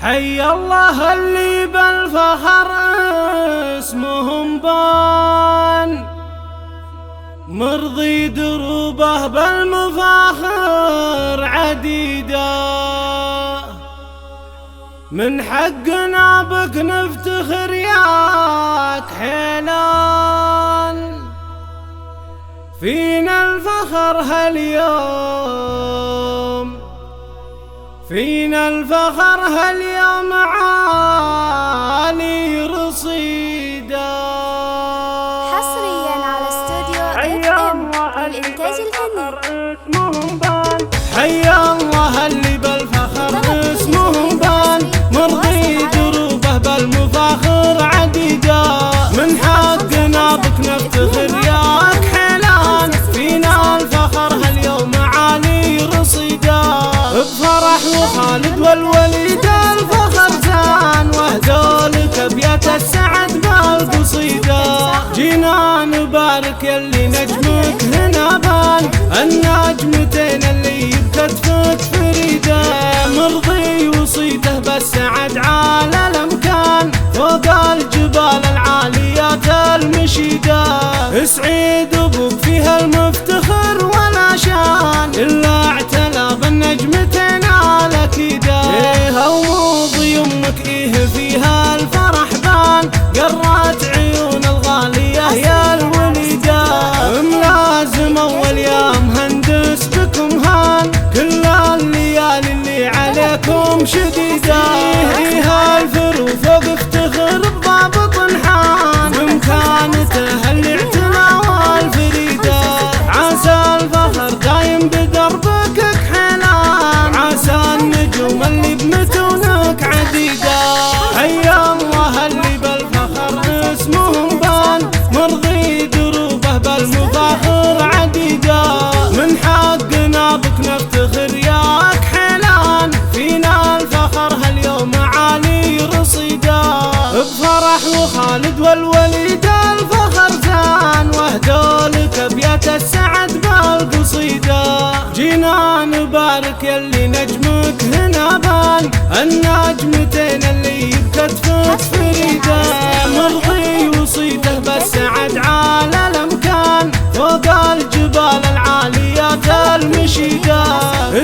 حي الله اللي بالفخر اسمهم بان، مرضي دروبه بالمفاخر عديدة. من حقنا بك نفتخر ياك حيلان، فينا الفخر هاليوم، فينا الفخر هاليوم عالي رصيدا. حصريا على استوديو FM الإنتاج الفني. حي الله اللي بالفخر اسمهم بان، مرضي دروبه بالمفاخر عديدة. من حقنا بك نفتخر ياك حيلان، فينا الفخر هاليوم عالي رصيدا. بفرح وخالد والوليد الفخر زان، وهذولك ابيات السعد بالقصيدة. جينا نبارك يلي نجمك هنا بان، النجمتين اللي بكتفك فريدة. مرضي وصيته بالسعد على الامكان، فوق الجبال العاليات المشيدة. سعيد ابوك فيها المفتخر ولا شان، الا اعتلى بالنجمتين على كيدا. وموضي امك فيها الفرح بان، قرات عيون الغالية يا الوليدة. ملازم اول يا مهندس بكم هان، كل الليالي اللي عليكم شديدة. فيها الفرو فوق افتخر بضابط انحان، بامكانته اللي اعتنى والفريدة. عسى الفخر دايم بدربك حيلان، عسى النجوم اللي بمتونك عديدة. حي الله اللي بالفخر اسمهم بان، مرضي دروبه بالمفاخر عديدة. من حقنا بك نفتخر ياك حيلان، فينا الفخر هاليوم عالي رصيدا. بفرح وخالد والوليد الفخر زان، وهذولك ابيات السعد بالقصيدة. جينا نبارك يلي نجمك هنا بان، النجمتين اللي بكتفك فريدة. مرضي وصيته بالسعد على الامكان، فوق الجبال العاليات المشيدة.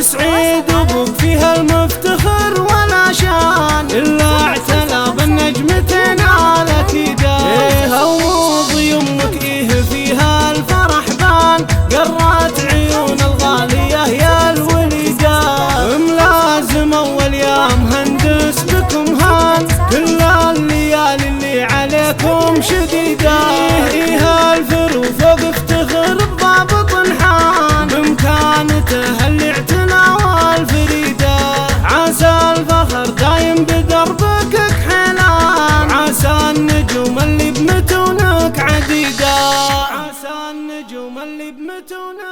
سعيد ابوك فيها المفتخر ولا شان، الا اعتلى بالنجمتين على كيدا. وموضي امك فيها الفرح بان، قرات عيون الغالية يا الوليدة. ملازم اول يا مهندس بكم هان، كل الليالي اللي عليكم شديدة. فيها الفرو فوق افتخر بضابط انحان، بامكانته اللي اعتنى والفريدة. عسى الفخر دايم بدربك حيلان، عسى النجوم اللي بمتونك عديدة. عسى النجوم اللي بمتونك